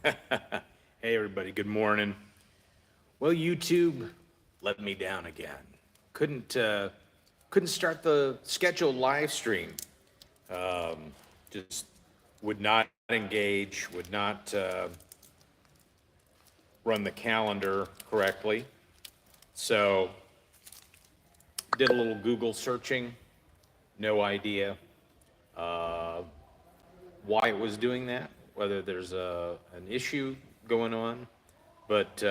Hey everybody, good morning. Well, YouTube let me down again. Couldn't start the scheduled live stream. Just would not engage, would not run the calendar correctly. So did a little Google searching, no idea why it was doing that, whether there's an issue going on. But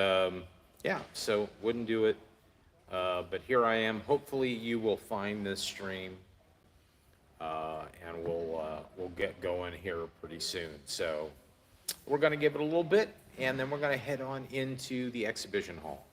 yeah, so wouldn't do it. But here I am. Hopefully you will find this stream, and we'll get going here pretty soon. So we're going to give it a little bit, and then we're going to head on into the exhibition hall.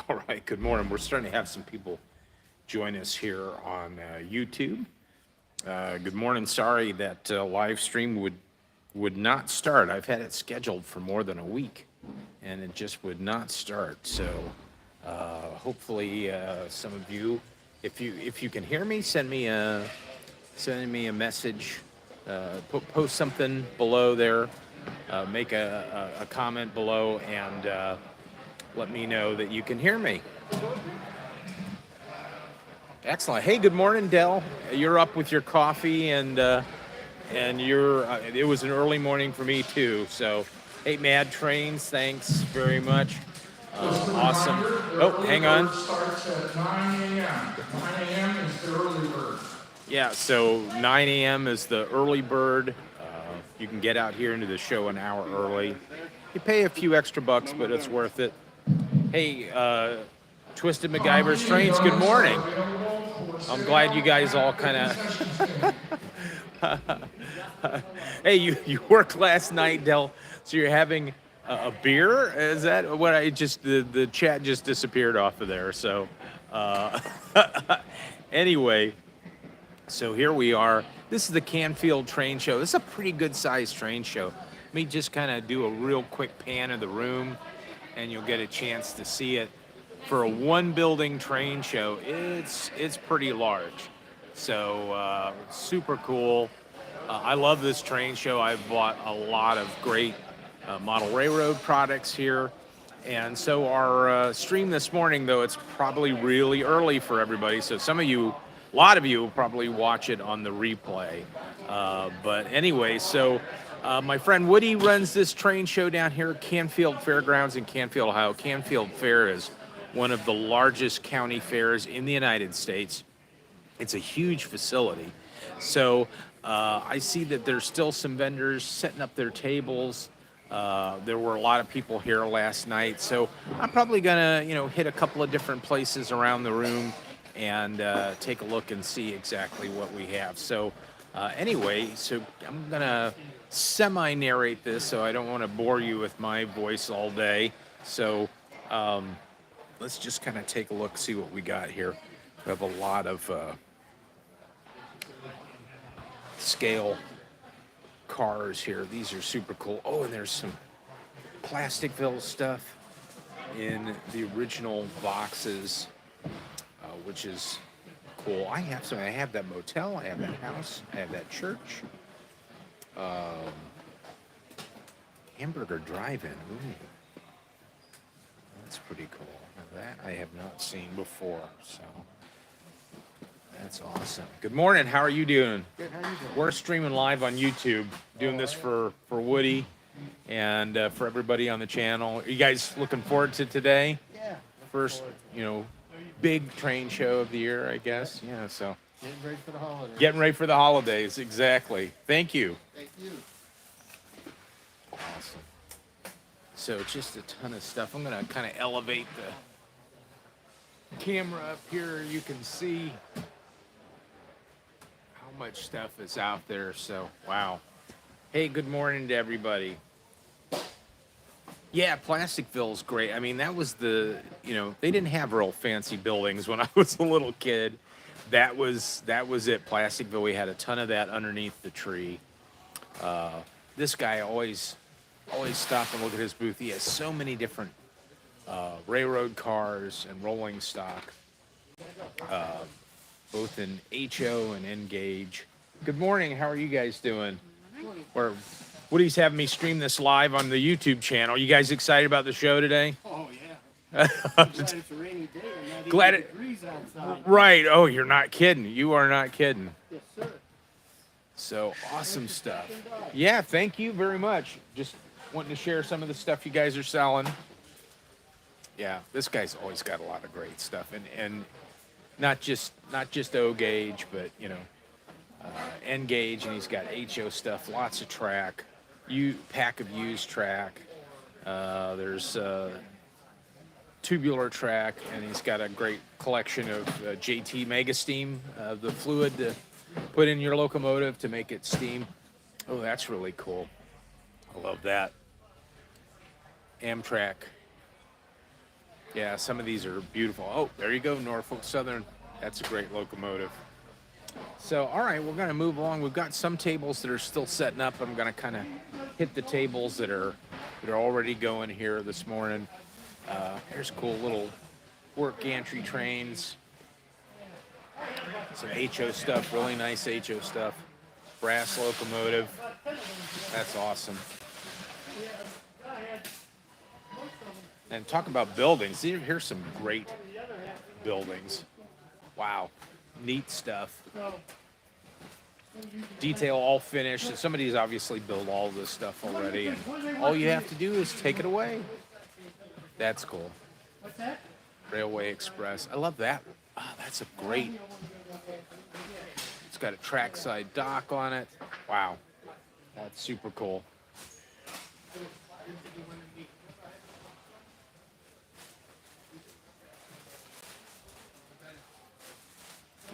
All right, good morning. We're starting to have some people join us here on YouTube. Good morning. Sorry that live stream would not start. I've had it scheduled for more than a week, and it just would not start. So hopefully some of you, if you can hear me, send me a message. Post something below there. Make a comment below and let me know that you can hear me. Excellent. Hey, good morning, Dell. You're up with your coffee, and you're. It was an early morning for me too. So, hey, Mad Trains, thanks very much. Awesome. Oh, hang on. Starts at 9 a.m. 9 a.m. is the early bird. Yeah, so 9 a.m. is the early bird. You can get out here into the show an hour early. You pay a few extra bucks, but it's worth it. Hey, Twisted MacGyver's Trains, good morning. I'm glad you guys all kind of... Hey, you worked last night, Del, so you're having a beer? Is that what the chat just disappeared off of there, so... Anyway, so here we are. This is the Canfield train show. This is a pretty good sized train show. Let me just kind of do a real quick pan of the room, and you'll get a chance to see it. For a one building train show, it's pretty large. So super cool. I love this train show. I've bought a lot of great model railroad products here. And so our stream this morning, though, it's probably really early for everybody. So a lot of you will probably watch it on the replay. But anyway, so my friend Woody runs this train show down here at Canfield Fairgrounds in Canfield, Ohio. Canfield Fair is one of the largest county fairs in the United States. It's a huge facility. So I see that there's still some vendors setting up their tables. There were a lot of people here last night. So I'm probably gonna, hit a couple of different places around the room and take a look and see exactly what we have. So anyway, so I'm gonna semi-narrate this, so I don't want to bore you with my voice all day. So let's just kind of take a look, see what we got here. We have a lot of scale cars here. These are super cool. Oh, and there's some Plasticville stuff in the original boxes, which is cool. I have some. I have that motel. I have that house. I have that church. Hamburger Drive-In. Ooh. That's pretty cool. Now that I have not seen before, so that's awesome. Good morning. How are you doing? Good. How are you doing? We're streaming live on YouTube, doing this for Woody and for everybody on the channel. Are you guys looking forward to today? Yeah. First, big train show of the year, I guess. Yeah, so. Getting ready for the holidays. Getting ready for the holidays, exactly. Thank you. Thank you. Awesome. So just a ton of stuff. I'm gonna kind of elevate the camera up here. You can see how much stuff is out there. So wow. Hey, good morning to everybody. Yeah, Plasticville's great. I mean, that was they didn't have real fancy buildings when I was a little kid. That was it. Plasticville. We had a ton of that underneath the tree. This guy always stop and look at his booth. He has so many different railroad cars and rolling stock, both in HO and N gauge. Good morning. How are you guys doing? Woody's having me stream this live on the YouTube channel. You guys excited about the show today? Oh yeah. I'm glad it's a rainy day and not Glad even it- degrees outside. Right. Oh, you're not kidding. You are not kidding. Yes, sir. So awesome stuff. Yeah, thank you very much. Just wanting to share some of the stuff you guys are selling. Yeah, this guy's always got a lot of great stuff, and not just O gauge, but N gauge, and he's got HO stuff, lots of track, pack of used track. There's tubular track, and he's got a great collection of JT Mega Steam, the fluid to put in your locomotive to make it steam. Oh, that's really cool. I love that. Amtrak. Yeah, some of these are beautiful. Oh, there you go, Norfolk Southern. That's a great locomotive. So, all right, we're going to move along. We've got some tables that are still setting up. I'm going to kind of hit the tables that are already going here this morning. Here's cool little work gantry trains. Some HO stuff, really nice HO stuff. Brass locomotive. That's awesome. And talk about buildings. Here's some great buildings. Wow. Neat stuff. Detail all finished. And somebody's obviously built all this stuff already. And all you have to do is take it away. That's cool. Railway Express. I love that. Ah, that's a great. It's got a trackside dock on it. Wow. That's super cool.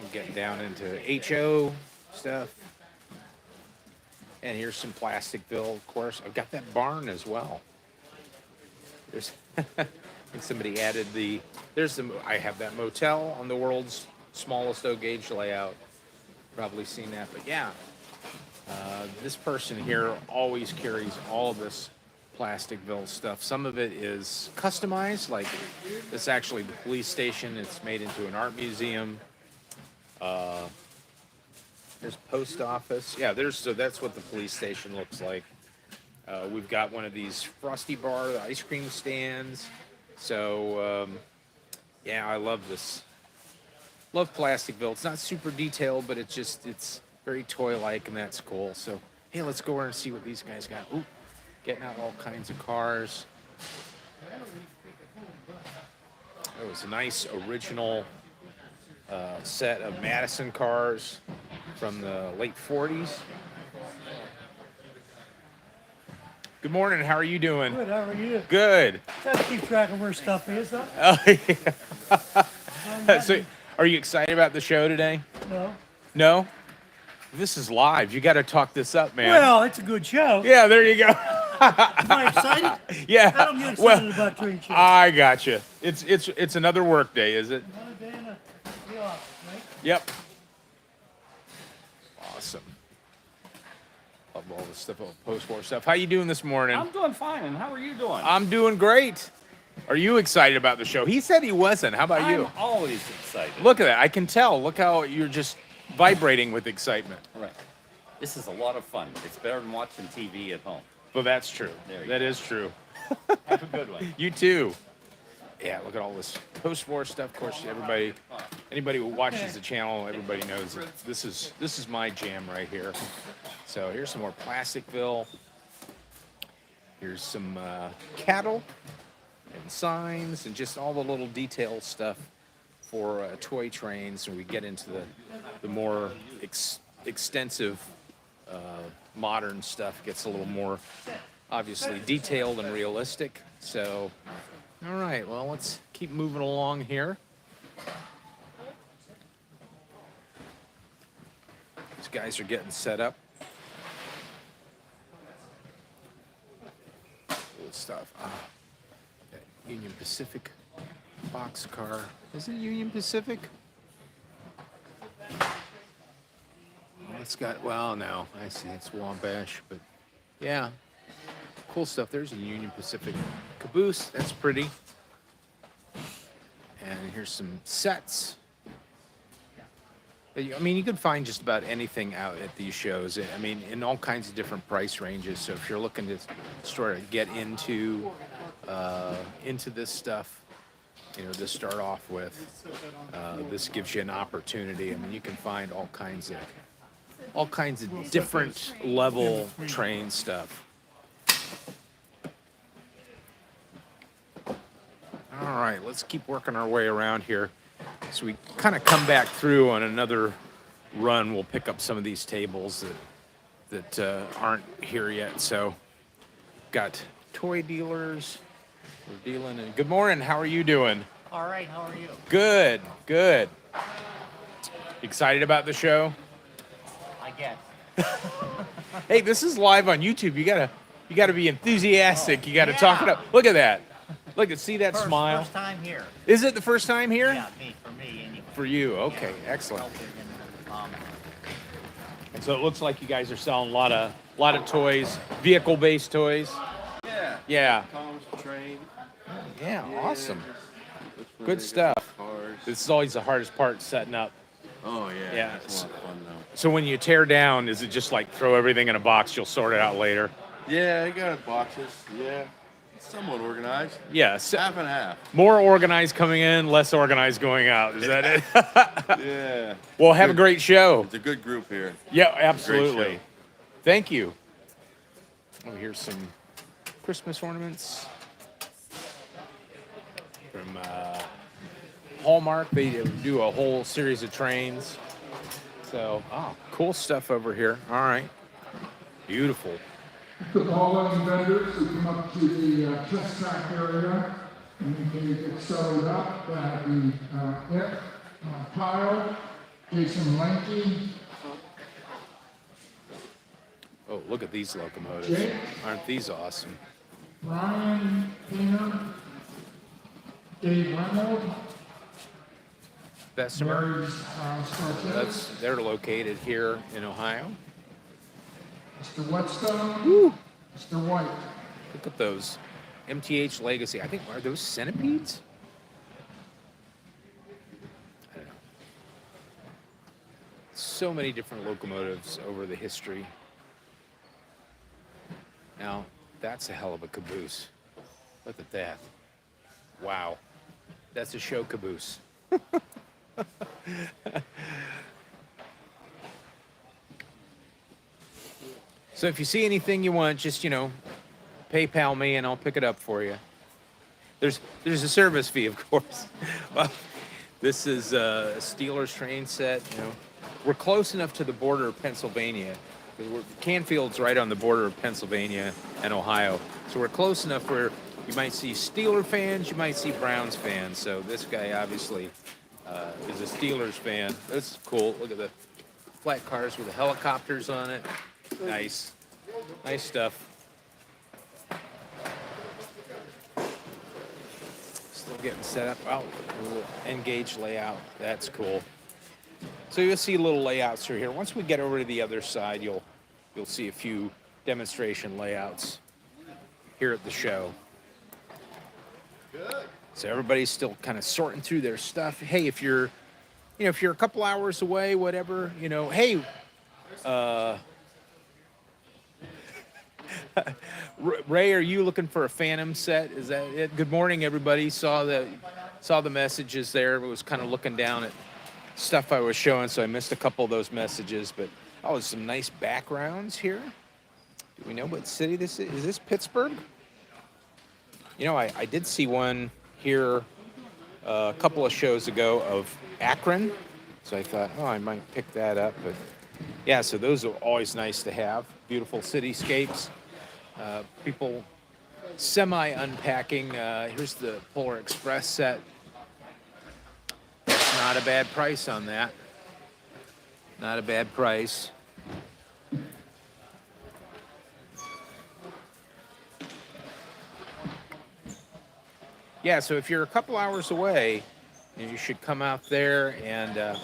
I'm getting down into HO stuff. And here's some Plasticville, of course. I've got that barn as well. There's I think somebody added I have that motel on the world's smallest O gauge layout. Probably seen that, but yeah. This person here always carries all of this Plasticville stuff. Some of it is customized, like this actually the police station. It's made into an art museum. There's post office. Yeah, so that's what the police station looks like. We've got one of these Frosty Bar, the ice cream stands. So, yeah, I love this. Love Plasticville. It's not super detailed, but it's very toy-like, and that's cool. So, hey, let's go over and see what these guys got. Ooh, getting out all kinds of cars. It was a nice original set of Madison cars from the late 40s. Good morning. How are you doing? Good, how are you? Good. Try to keep track of where stuff is, huh? Oh, yeah. So, are you excited about the show today? No. No? This is live. You got to talk this up, man. Well, it's a good show. Yeah, there you go. Am I excited? Yeah. I don't get excited Well, about train shows. I gotcha. It's another work day, is it? Another day in the office, right? Yep. Awesome. Love all this stuff, all post-war stuff. How you doing this morning? I'm doing fine, and how are you doing? I'm doing great. Are you excited about the show? He said he wasn't. How about you? I'm always excited. Look at that. I can tell. Look how you're just vibrating with excitement. Right. This is a lot of fun. It's better than watching TV at home. Well, that's true. There you That go. is true. Have a good one. You too. Yeah, look at all this post-war stuff. Of course, anybody who watches the channel, everybody knows that this is my jam right here. So here's some more Plasticville. Here's some cattle and signs and just all the little detail stuff for toy trains. And we get into the more extensive modern stuff. Gets a little more obviously detailed and realistic. So, all right, well, let's keep moving along here. These guys are getting set up. Cool stuff. That Union Pacific boxcar. Is it Union Pacific? It's got, well, no, I see, it's Wabash, but yeah, cool stuff. There's a Union Pacific caboose, that's pretty. And here's some sets. I mean, you can find just about anything out at these shows. I mean, in all kinds of different price ranges. So if you're looking to sort of get into this stuff, you know, to start off with, this gives you an opportunity. I mean, you can find all kinds of different level train stuff. All right, let's keep working our way around here. So we kind of come back through on another run. We'll pick up some of these tables that aren't here yet. So got toy dealers. We're dealing in. Good morning. How are you doing? All right, how are you? Good. Good. Excited about the show? I guess. Hey, this is live on YouTube. You gotta be enthusiastic. You gotta talk it up. Look at that. Look, see that smile. First time here. Is it the first time here? Yeah, for me anyway. For you. Okay, excellent. So it looks like you guys are selling a lot of toys, vehicle-based toys. Yeah. Yeah. Thomas Train. Yeah. Awesome. Looks really Good stuff. Cars. This is always the hardest part, setting up. Oh yeah. Yeah. It's a lot of fun though. So when you tear down, is it just like throw everything in a box? You'll sort it out later. Yeah, I got boxes. Yeah. It's somewhat organized. Yeah. So Half and half. more organized coming in, less organized going out. Is that it? Yeah. Well, have a great show. It's a good group here. Yeah, absolutely. show. Thank you. Oh, here's some Christmas ornaments from Hallmark. They do a whole series of trains. So, cool stuff over here. All right. Beautiful. With all of the vendors who come up to the test track area, and we can get started up. The Kyle, Jason Lanky, Oh, look at these locomotives. Jake, Aren't these awesome? Ryan Painter, Dave Reynolds, Bessemer. Mary Scarcetta, They're located here in Ohio. Mr. Whetstone, Mr. White. Look at those. MTH Legacy. I think, are those centipedes? I don't know. So many different locomotives over the history. Now, that's a hell of a caboose. Look at that. Wow. That's a show caboose. So if you see anything you want, just, PayPal me and I'll pick it up for you. There's a service fee, of course. Well, this is a Steelers train set. We're close enough to the border of Pennsylvania. Canfield's right on the border of Pennsylvania and Ohio. So we're close enough where you might see Steeler fans, you might see Browns fans. So this guy obviously is a Steelers fan. That's cool. Look at the flat cars with the helicopters on it. Nice. Nice stuff. Still getting set up. Oh, a little N-gauge layout. That's cool. So you'll see little layouts through here. Once we get over to the other side, you'll see a few demonstration layouts here at the show. Good. So everybody's still kind of sorting through their stuff. Hey, if you're a couple hours away, whatever, hey, Ray, are you looking for a Phantom set? Is that it? Good morning, everybody. Saw the messages there. I was kind of looking down at stuff I was showing, so I missed a couple of those messages. But some nice backgrounds here. Do we know what city this is? Is this Pittsburgh? I did see one here a couple of shows ago of Akron, so I thought, I might pick that up. But yeah, so those are always nice to have. Beautiful cityscapes. People semi-unpacking. Here's the Polar Express set. That's not a bad price on that. Not a bad price. Yeah, so if you're a couple hours away, you should come out there and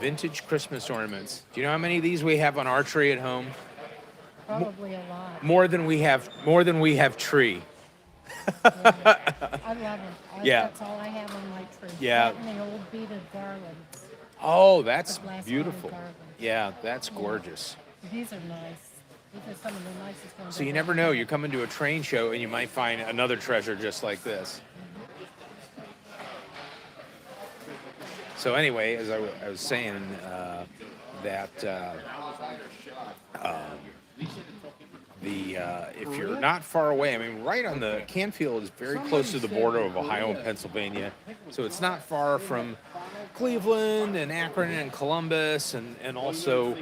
vintage Christmas ornaments. Do you know how many of these we have on our tree at home? Probably a lot. More than we have tree. Yeah. I love it. Yeah. That's all I have on my tree. Yeah. That and the old beaded garlands. Oh, that's The glass beautiful. garlands. Yeah, that's gorgeous. These are nice. These are some of the nicest ones. So you never know. You're coming to a train show and you might find another treasure just like this. So anyway, as I was saying, if you're not far away, I mean, right on the Canfield is very close to the border of Ohio and Pennsylvania, so it's not far from Cleveland and Akron and Columbus and also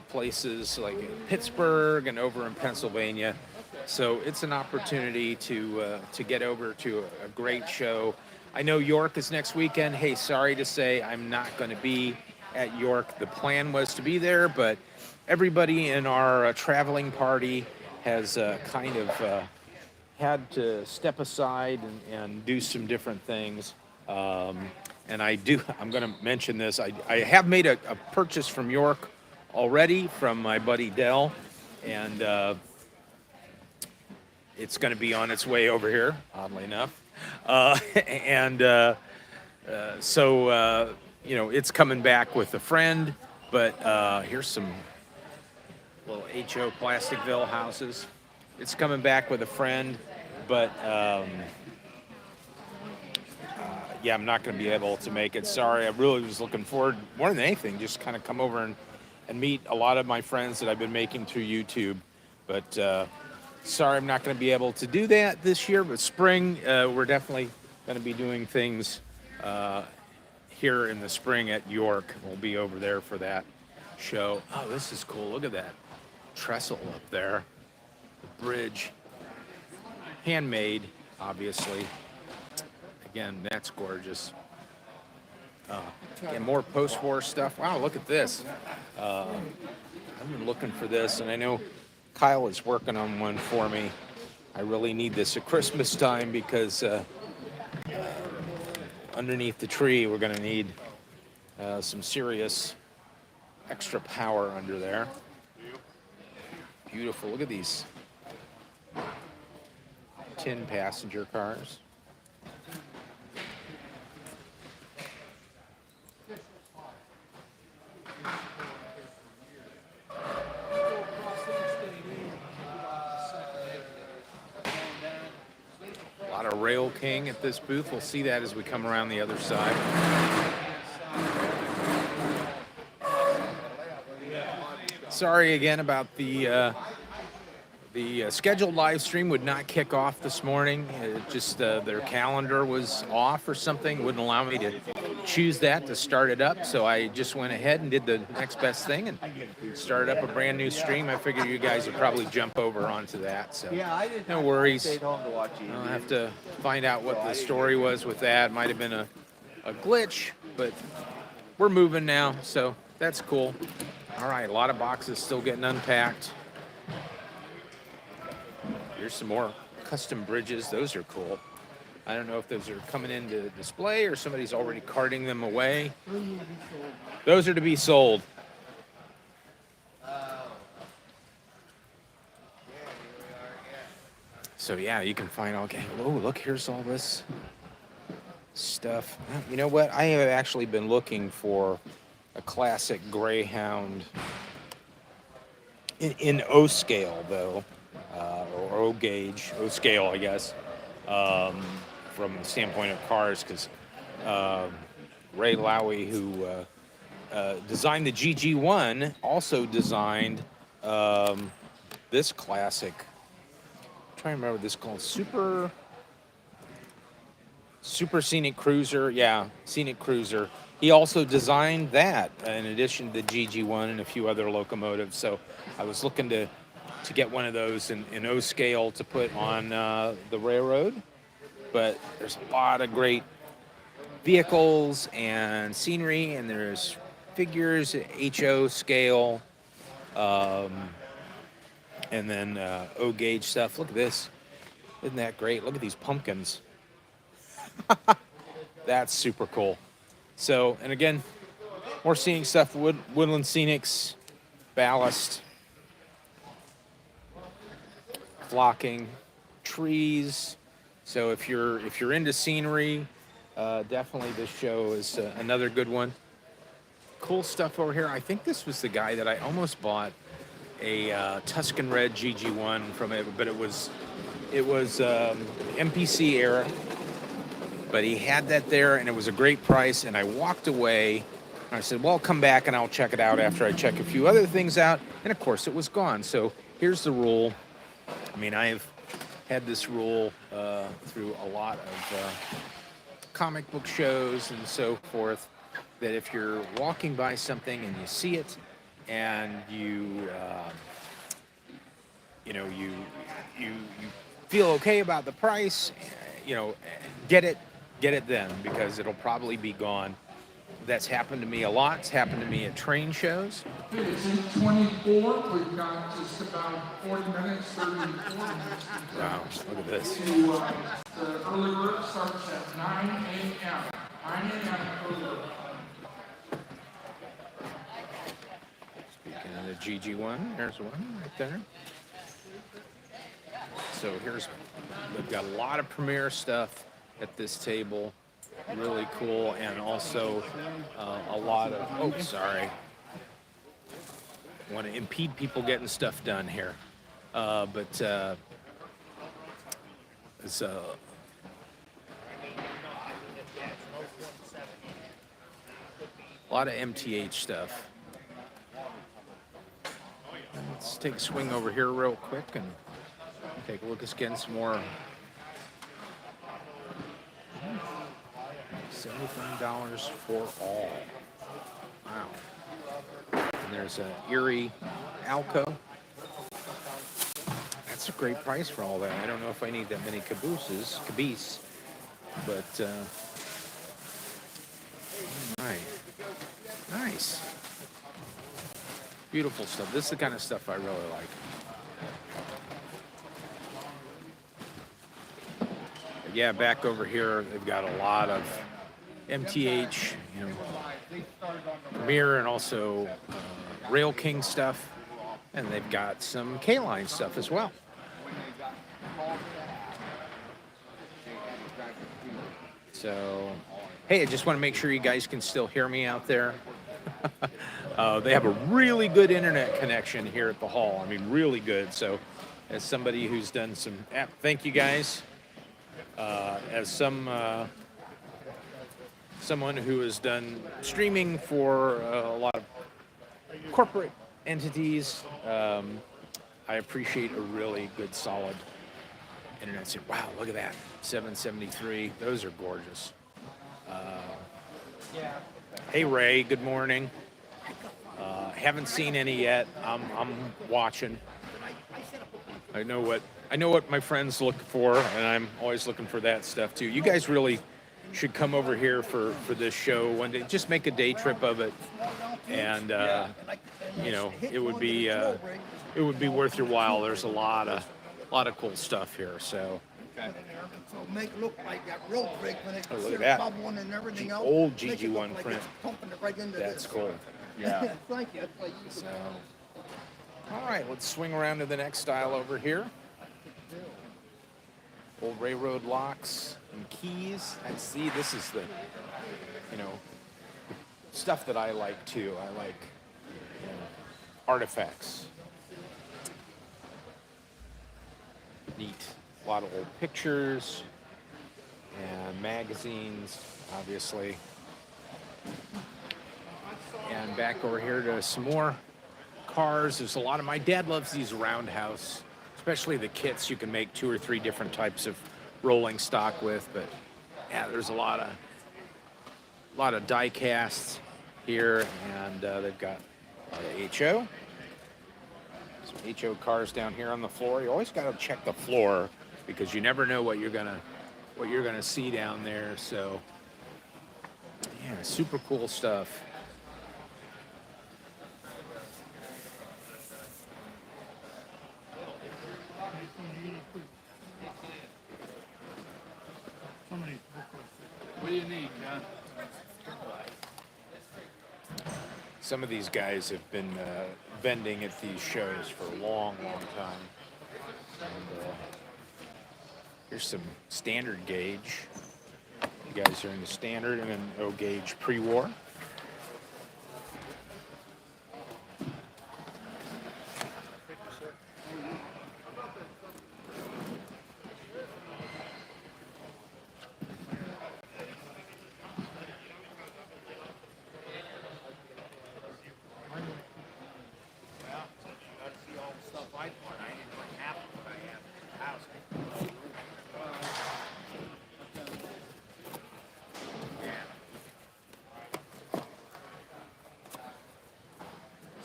places like Pittsburgh and over in Pennsylvania. So it's an opportunity to get over to a great show. I know York is next weekend. Hey, sorry to say I'm not going to be at York. The plan was to be there, but everybody in our traveling party has kind of had to step aside and do some different things. And I'm going to mention this. I have made a purchase from York already from my buddy Dell, and it's going to be on its way over here, oddly enough. So it's coming back with a friend, but here's some little HO Plasticville houses. It's coming back with a friend, but yeah, I'm not going to be able to make it. Sorry, I really was looking forward, more than anything, just kind of come over and meet a lot of my friends that I've been making through YouTube. But sorry, I'm not going to be able to do that this year, but spring, we're definitely going to be doing things here in the spring at York. We'll be over there for that show. Oh, this is cool. Look at that trestle up there. The bridge. Handmade, obviously. Again, that's gorgeous. And more post-war stuff. Wow, look at this. I've been looking for this, and I know Kyle is working on one for me. I really need this at Christmas time because underneath the tree we're going to need some serious extra power under there. Beautiful. Look at these tin passenger cars. A lot of Rail King at this booth. We'll see that as we come around the other side. Sorry again about the scheduled live stream would not kick off this morning. It just their calendar was off or something, wouldn't allow me to choose that to start it up. So I just went ahead and did the next best thing and started up a brand new stream. I figured you guys would probably jump over onto that. So no worries. I'll have to find out what the story was with that. Might have been a glitch, but we're moving now, so that's cool. All right, a lot of boxes still getting unpacked. Here's some more custom bridges. Those are cool. I don't know if those are coming into display or somebody's already carting them away. Those are to be sold. So yeah, you can find all. Oh, look, here's all this stuff. You know what? I have actually been looking for a classic Greyhound in O scale, though, or O gauge, O scale, I guess, from the standpoint of cars, because Ray Lowy, who designed the GG1, also designed this classic. I'm trying to remember what this is called. Super Scenic Cruiser. Yeah, Scenic Cruiser. He also designed that in addition to the GG1 and a few other locomotives. So I was looking to to get one of those in O scale to put on the railroad. But there's a lot of great vehicles and scenery, and there's figures at HO scale, and then O gauge stuff. Look at this. Isn't that great? Look at these pumpkins. That's super cool. So, and again, more scenic stuff, woodland scenics, ballast, flocking, trees. So if you're into scenery, definitely this show is another good one. Cool stuff over here. I think this was the guy that I almost bought a Tuscan Red GG1 from it, but it was MPC era. But he had that there, and it was a great price. And I walked away, and I said, "Well, I'll come back and I'll check it out after I check a few other things out." And of course, it was gone. So here's the rule. I mean, I've had this rule through a lot of comic book shows and so forth, that if you're walking by something and you see it, and you feel okay about the price, get it then, because it'll probably be gone. That's happened to me a lot. It's happened to me at train shows. It's 8:24. We've got just about 40 minutes, 30 to 40 minutes. Wow, look at this. The early bird starts at 9 a.m. 9 a.m. early bird. Speaking of the GG1, there's one right there. So we've got a lot of premiere stuff at this table. Really cool, and also a lot of, sorry. Want to impede people getting stuff done here. But it's a lot of MTH stuff. Let's take a swing over here real quick and take a look at getting some more. $75 for all. Wow. And there's a Erie Alco. That's a great price for all that. I don't know if I need that many caboose, but all right. Nice. Beautiful stuff. This is the kind of stuff I really like. But yeah, back over here, they've got a lot of MTH, Premiere, and also Rail King stuff, and they've got some K-Line stuff as well. So, hey, I just want to make sure you guys can still hear me out there. They have a really good internet connection here at the hall. I mean, really good. So, as somebody who's done some, thank you guys. As someone who has done streaming for a lot of corporate entities, I appreciate a really good, solid internet. So, wow, look at that, 773. Those are gorgeous. Hey Ray, good morning. Haven't seen any yet. I'm watching. I know what my friends look for, and I'm always looking for that stuff too. You guys really should come over here for this show one day. Just make a day trip of it, and it would be worth your while. There's a lot of cool stuff here. So. So make it look like that road brake when it's look at that. bubbling and everything else. Old Make it look GG1 like print. it's pumping it right into That's this. cool. Yeah. Thank you. That's like you. So, all right, let's swing around to the next style over here. Old railroad locks and keys. And see, this is the, stuff that I like too. I like artifacts. Neat. A lot of old pictures and magazines, obviously. And back over here to some more cars. There's a lot of, my dad loves these roundhouse, especially the kits you can make 2 or 3 different types of rolling stock with. But yeah, there's a lot of die casts here, and they've got a lot of HO. Some HO cars down here on the floor. You always got to check the floor because you never know what you're gonna see down there. So yeah, super cool stuff. What do you need, John? Some of these guys have been vending at these shows for a long, long time. And, here's some standard gauge. You guys are in the standard and then O gauge pre-war.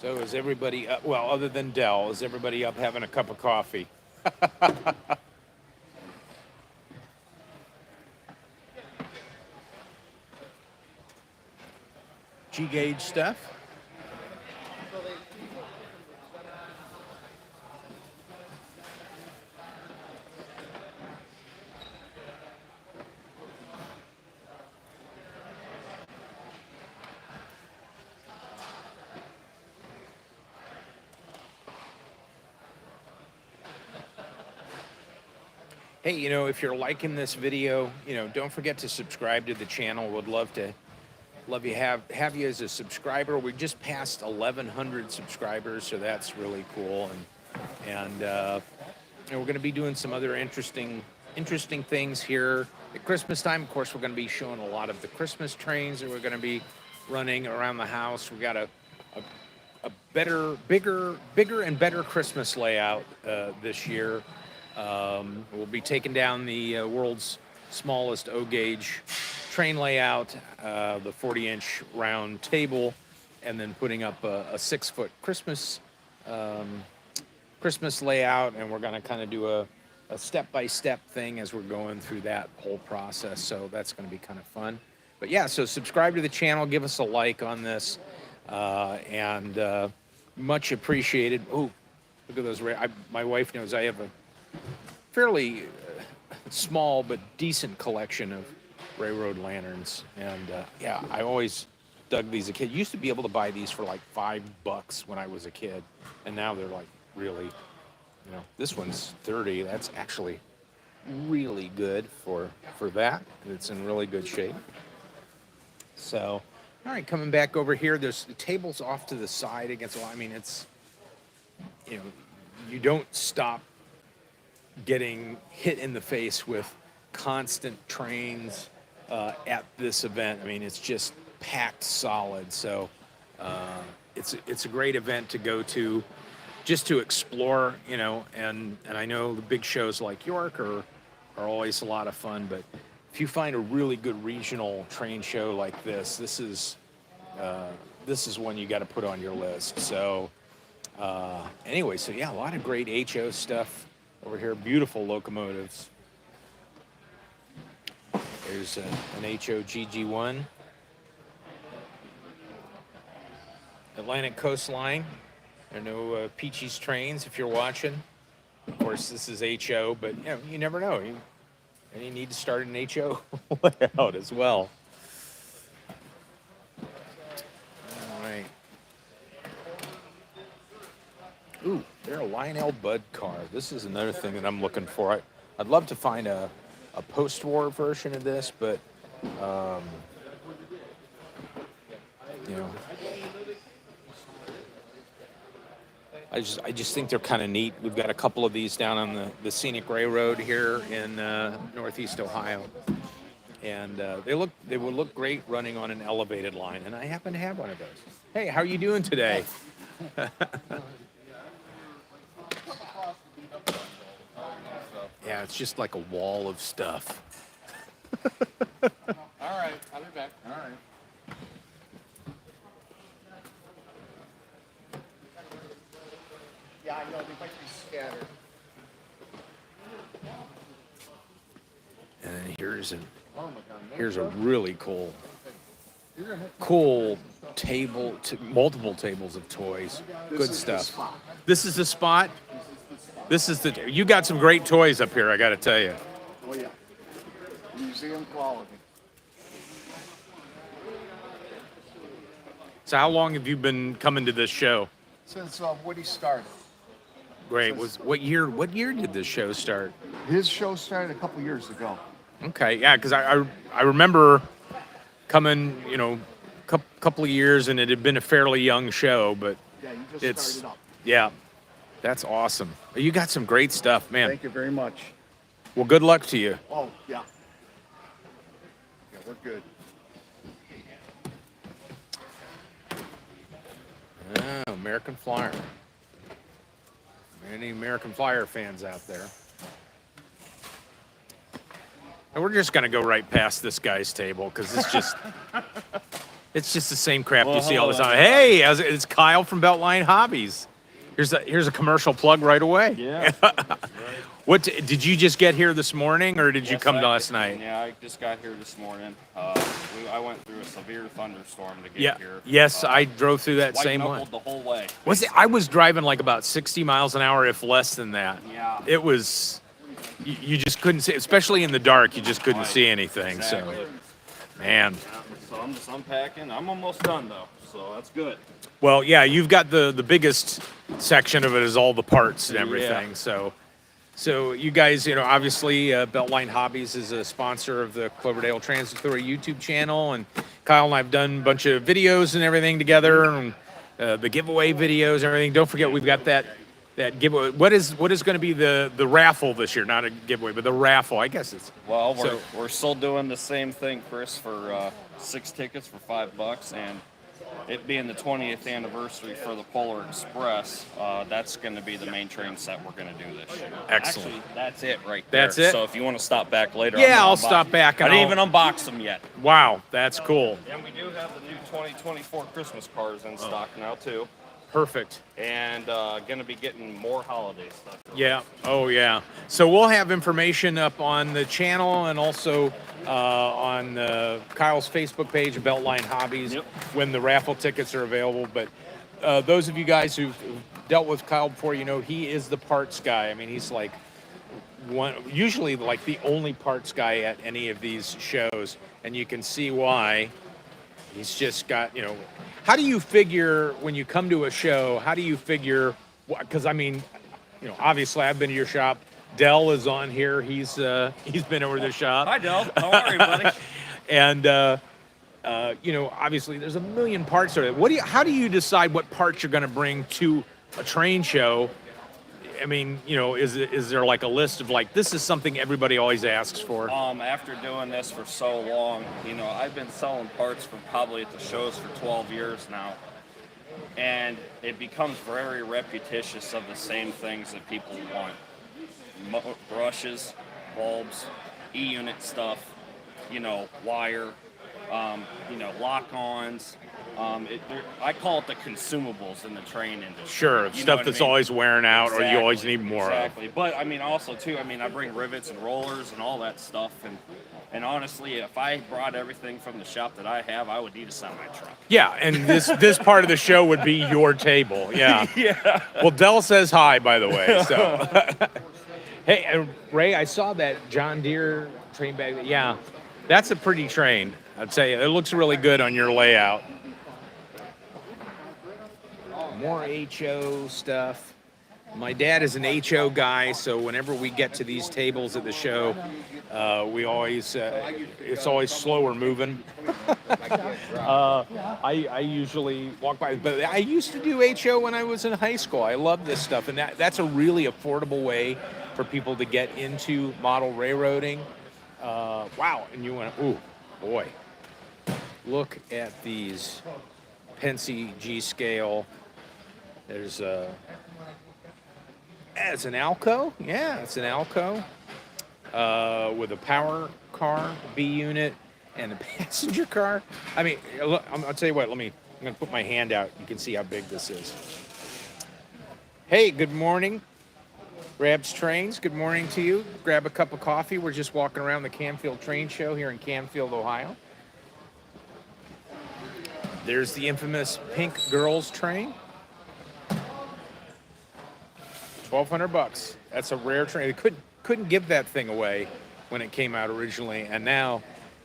So is everybody up? Well, other than Dell, is everybody up having a cup of coffee? G-gauge stuff. Hey, if you're liking this video, don't forget to subscribe to the channel. Would love to have you as a subscriber. We just passed 1,100 subscribers, so that's really cool. And we're going to be doing some other interesting things here at Christmas time. Of course, we're going to be showing a lot of the Christmas trains that we're going to be running around the house. We got a bigger and better Christmas layout this year. We'll be taking down the world's smallest O-gauge train layout, the 40-inch round table, and then putting up a 6-foot Christmas layout. And we're going to kind of do a step-by-step thing as we're going through that whole process. So that's going to be kind of fun. But yeah, so subscribe to the channel, give us a like on this, and much apprecited. Oh, look at those! My wife knows I have a fairly small but decent collection of railroad lanterns, and yeah, I always dug these as a kid. Used to be able to buy these for like $5 when I was a kid, and now they're like really, this one's 30. That's actually really good for that. It's in really good shape. So, all right, coming back over here, there's the tables off to the side against the wall. I mean, it's you don't stop getting hit in the face with constant trains at this event. I mean, it's just packed solid. So it's a great event to go to, just to explore, and I know the big shows like York are always a lot of fun, but if you find a really good regional train show like this is one you got to put on your list. So anyway, so yeah, a lot of great HO stuff over here. Beautiful locomotives. There's an HO GG1. Atlantic Coast Line. There are no Peachy's trains if you're watching. Of course, this is HO, but you never know. You need to start an HO layout as well. All right. Ooh, they're a Lionel Bud car. This is another thing that I'm looking for. I'd love to find a post-war version of this, but I just think they're kind of neat. We've got a couple of these down on the scenic railroad here in Northeast Ohio, and they would look great running on an elevated line. And I happen to have one of those. Hey, how are you doing today? Yeah, it's just like a wall of stuff. All right, I'll be back. All right. Yeah, I know scattered. And then here's Oh my God. a really cool table, multiple tables of toys. Good stuff. This is the spot. You got some great toys up here, I got to tell you. Oh yeah. Museum quality. So how long have you been coming to this show? Since Woody started. Great. What year did this show start? His show started a couple years ago. Okay, yeah, because I remember coming, couple of years, and it had been a fairly young show, but Yeah, you just it's started up. yeah, that's awesome. You got some great stuff, man. Thank you very much. Well, good luck to you. Oh, yeah. Yeah, we're good. Oh, American Flyer. Any American Flyer fans out there? And we're just gonna go right past this guy's table because it's just the same crap you see all the time. Hey, it's Kyle from Line Hobbies. Here's a commercial plug right away. Yeah. What did you just get here this morning, or did you Yes, come I- last night? Yeah, I just got here this morning. I went through a severe thunderstorm to get Yeah. here. Yes, I drove through that white same one. knuckled the whole way. I was driving like about 60 miles an hour, if less than that. Yeah. It was. You just couldn't see, especially in the dark. You just couldn't Right. see anything. Exactly. So, man. Yeah, so I'm just unpacking. I'm almost done though, so that's good. Well, yeah, you've got the biggest section of it is all the parts and everything. Yeah. So you guys, obviously, Beltline Hobbies is a sponsor of the Cloverdale Transit Authority YouTube channel, and Kyle and I've done a bunch of videos and everything together, and the giveaway videos and everything. Don't forget, we've got that giveaway. What is going to be the raffle this year? Not a giveaway, but the raffle. I guess it's. Well, So- we're still doing the same thing, Chris, for 6 tickets for $5, and it being the 20th anniversary for the Polar Express, that's going to be the main train set we're going to do this year. Excellent. Actually, that's it right there. That's it? So if you want to stop back later, Yeah, I'm gonna I'll unbox- stop back and I didn't I'll- even unbox them yet. Wow, that's cool. And we do have the new 2024 Christmas cards in stock now too, Perfect. and going to be getting more holiday stuff. Yeah. Oh, yeah. So we'll have information up on the channel and also on Kyle's Facebook page, Beltline Hobbies, Yep. when the raffle tickets are available. But those of you guys who've dealt with Kyle before, he is the parts guy. I mean, he's like usually like the only parts guy at any of these shows, and you can see why. He's just got, how do you figure when you come to a show, how do you figure, because I mean, obviously I've been to your shop. Dell is on here. He's been over to the shop. Hi, Del. How are you, buddy? And, obviously there's a million parts to it. How do you decide what parts you're going to bring to a train show? I mean, is there like a list of like, this is something everybody always asks for? After doing this for so long, I've been selling parts for probably at the shows for 12 years now. And it becomes very repetitious of the same things that people want. Brushes, bulbs, E-unit stuff, wire, lock-ons. I call it the consumables in the train industry. Sure, You know stuff what I that's mean? always wearing out or you always need more Exactly. But I mean, also too, I bring rivets and rollers and all that stuff. And honestly, if I brought everything from the shop that I have, I would need a semi-truck. Yeah, and this part of the show would be your table. Yeah. Yeah. Well, Dell says hi, by the way. So, hey, Ray, I saw that John Deere train bag. Yeah, that's a pretty train. I'd say it looks really good on your layout. More HO stuff. My dad is an HO guy, so whenever we get to these tables at the show, we always it's always slower moving. I usually walk by, but I used to do HO when I was in high school. I love this stuff, and that's a really affordable way for people to get into model railroading. Wow, and you went, ooh, boy, look at these Pensy G scale. There's it's an Alco. Yeah, it's an Alco with a power car, B unit, and a passenger car. I mean, look, I'll tell you what. I'm gonna put my hand out. You can see how big this is. Hey, good morning. Grabs Trains, good morning to you. Grab a cup of coffee. We're just walking around the Canfield Train Show here in Canfield, Ohio. There's the infamous Pink Girls train. $1,200. That's a rare train. They couldn't give that thing away when it came out originally, and now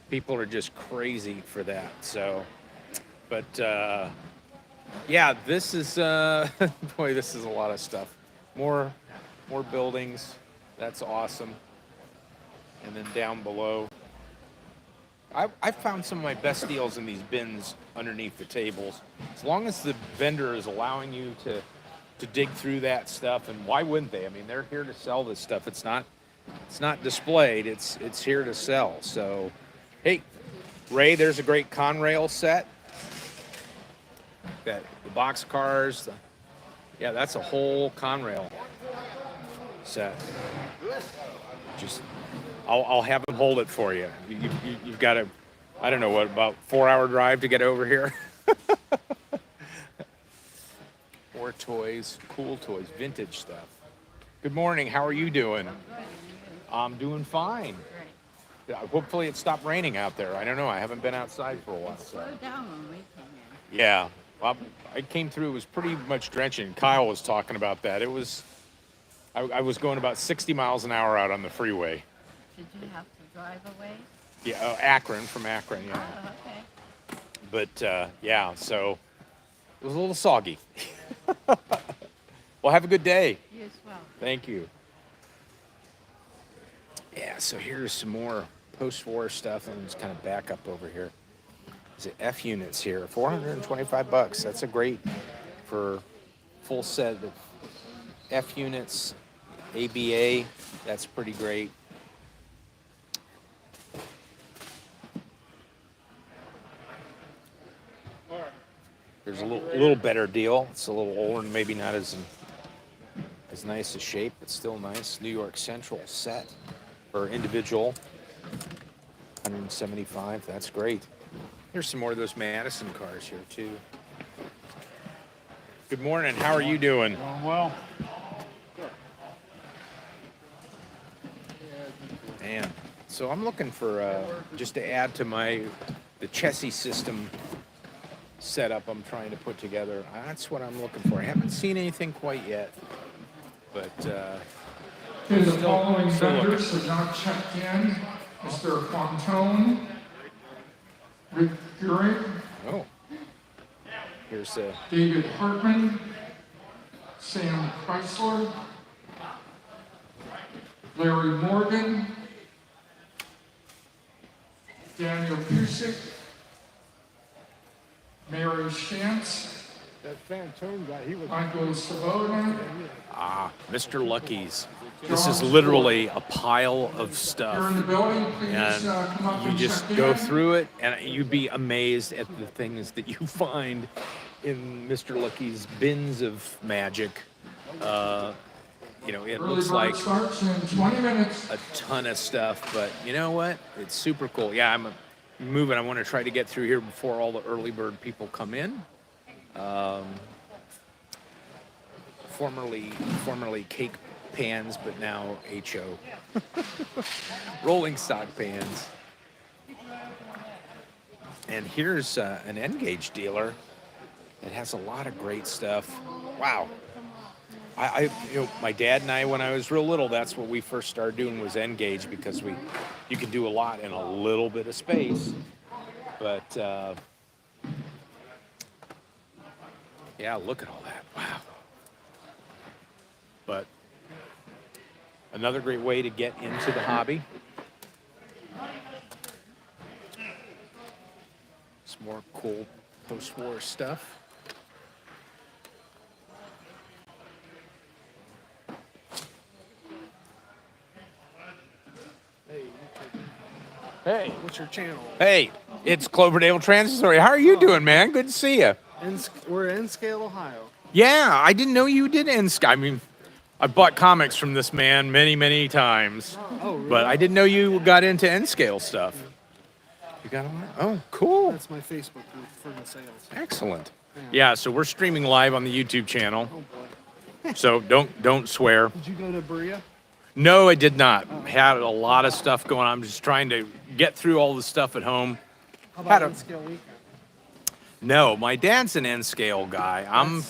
people are just crazy for that. So, but yeah, this is boy, this is a lot of stuff. More buildings. That's awesome. And then down below, I found some of my best deals in these bins underneath the tables. As long as the vendor is allowing you to dig through that stuff, and why wouldn't they? I mean, they're here to sell this stuff. It's not displayed. It's here to sell. So, hey, Ray, there's a great Conrail set. Got the box cars. Yeah, that's a whole Conrail set. Just, I'll have them hold it for you. You've got to, I don't know what, about 4-hour drive to get over here. More toys, cool toys, vintage stuff. Good morning. How are you doing? I'm doing fine. Hopefully it stopped raining out there. I don't know. I haven't been outside for a while. So. Slowed down when we came in. Yeah. Well, I came through. It was pretty much drenching. Kyle was talking about that. It was. I was going about 60 miles an hour out on the freeway. Did you have to drive away? Yeah, Akron, from Akron. Yeah. Oh, okay. But yeah, so it was a little soggy. Well, have a good day. You as well. Thank you. Yeah, so here's some more post-war stuff. I'm just kind of back up over here. There's the F units here, $425. That's a great for full set of F units, ABA. That's pretty great. There's a little better deal. It's a little older and maybe not as nice a shape, but still nice. New York Central set for individual, $175. That's great. Here's some more of those Madison cars here too. Good morning. How are you doing? Well, Man, so I'm looking for just to add to the chassis system setup I'm trying to put together. That's what I'm looking for. I haven't seen anything quite yet, but Okay, the following vendors have not checked in. Mr. Fontone, Rick Fury, oh, here's David Hartman, Sam Chrysler, Larry Morgan, Daniel Pusick, Mary Shantz, that Fantone guy, he was. Michael Savona, Mr. Lucky's. This is literally a pile of you're stuff. in the building, please And come up you and just check go in. through it, and you'd be amazed at the things that you find in Mr. Lucky's bins of magic. You know, it Early looks bird like starts in 20 minutes. a ton of stuff, but you know what? It's super cool. Yeah, I'm moving. I want to try to get through here before all the early bird people come in. Formerly cake pans, but now HO. Rolling stock pans. And here's an N-Gauge dealer that has a lot of great stuff. Wow. My dad and I, when I was real little, that's what we first started doing was N-Gauge because you could do a lot in a little bit of space. But yeah, look at all that. Wow. But another great way to get into the hobby. Some more cool post-war stuff. Hey, what's your channel? Hey, it's Cloverdale Transitory. How are you doing, man? Good to see you. We're in Scale, Ohio. Yeah, I didn't know you did I mean, I bought comics from this man many, many times. Oh, really? But I didn't know you got into N-Scale stuff. You got on that? Oh, cool. That's my Facebook group for the sales. Excellent. Yeah, so we're streaming live on the YouTube channel. Oh boy. So don't swear. Did you go to Berea? No, I did not. Had a lot of stuff going on. I'm just trying to get through all the stuff at home. How Had about a- N-scale weekend? No, my dad's an N scale guy. I'm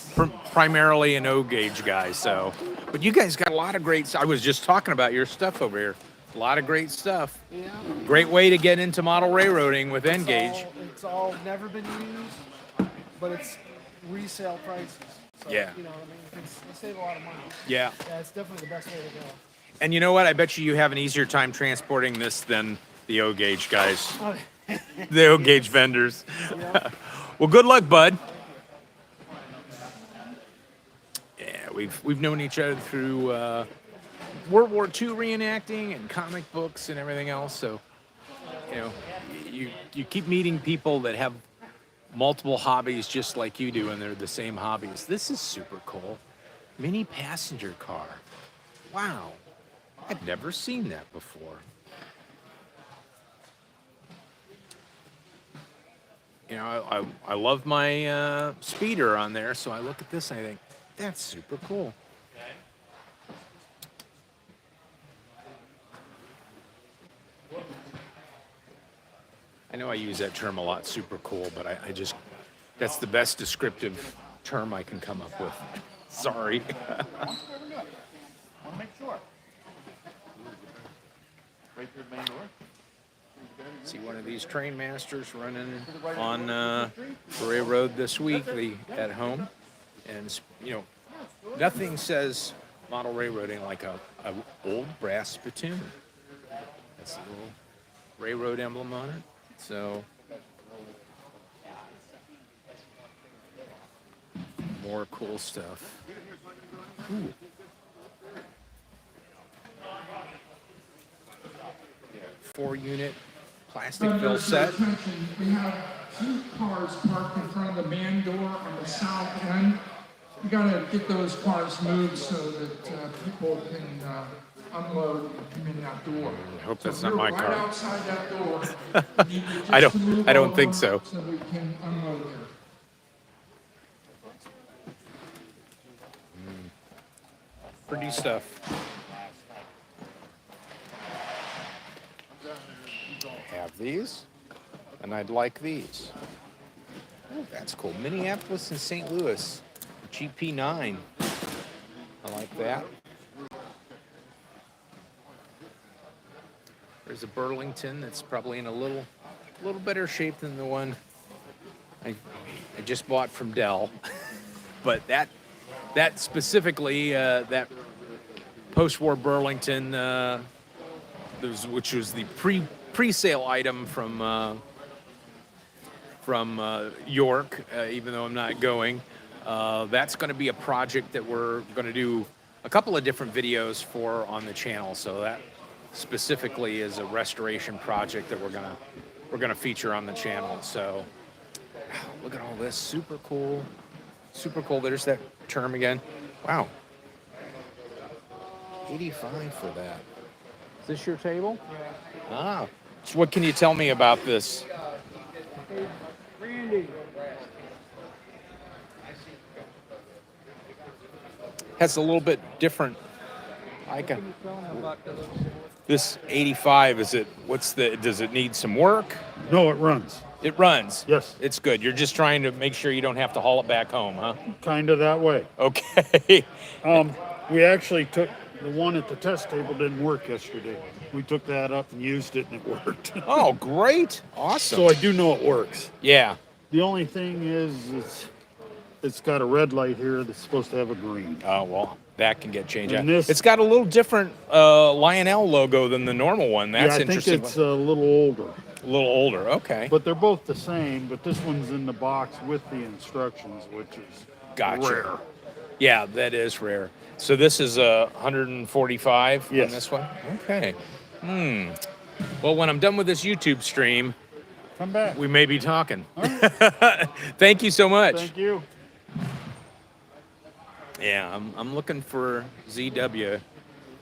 primarily an O gauge guy. So, but you guys got a lot of great. I was just talking about your stuff over here. A lot of great stuff. Yeah. Great way to get into model railroading with N gauge. It's all never been used, but it's resale prices. So, Yeah. You know, I mean, you save a lot of money. Yeah. Yeah, it's definitely the best way to go. And you know what? I bet you have an easier time transporting this than the O gauge guys, the O gauge vendors. Well, good luck, bud. Yeah, we've known each other through World War II reenacting and comic books and everything else. So, you know, you keep meeting people that have multiple hobbies just like you do, and they're the same hobbies. This is super cool. Mini passenger car. Wow. I'd never seen that before. You know, I love my speeder on there, so I look at this and I think, that's super cool. I know I use that term a lot, super cool, but I just, that's the best descriptive term I can come up with. Sorry. Want to make sure. Right there, main door. See one of these train masters running on Bray Road this week at home. And, you know, nothing says model railroading like a old brass spittoon. That's the little railroad emblem on it. So, more cool stuff. Ooh. Four-unit plastic fill set. We have 2 cars parked in front of the man door on the south end. We gotta get those cars moved so that people can unload and come in that door. I hope that's So not my we're car. right outside that door. You need to just I don't- move I don't think over so. So we can unload there. Pretty stuff. Have these, and I'd like these. Oh, that's cool. Minneapolis and St. Louis, GP9. I like that. There's a Burlington that's probably in a little better shape than the one I just bought from Dell. But that specifically, that post-war Burlington, which was the pre-sale item from York, even though I'm not going. That's going to be a project that we're going to do a couple of different videos for on the channel. So that specifically is a restoration project that we're gonna feature on the channel. So look at all this, super cool, super cool. There's that term again. Wow, 85 for that. Is this your table? Ah, so what can you tell me about this? Has a little bit different icon. This 85, does it need some work? No, it runs. It runs. Yes. It's good. You're just trying to make sure you don't have to haul it back home, huh? Kind of that way. Okay. We actually took the one at the test table didn't work yesterday. We took that up and used it and it worked. Oh, great. Awesome. So I do know it works. Yeah. The only thing is it's got a red light here that's supposed to have a green. Oh, well, that can get changed. And this- It's got a little different Lionel logo than the normal one. That's yeah, I think interesting. it's a little older. A little older. Okay. But they're both the same, but this one's in the box with the instructions, which is Gotcha. rare. Yeah, that is rare. So this is 145 on Yes. this one? Okay. Well, when I'm done with this YouTube stream, Come back. we may be talking. Thank you so much. Thank you. Yeah, I'm looking for ZW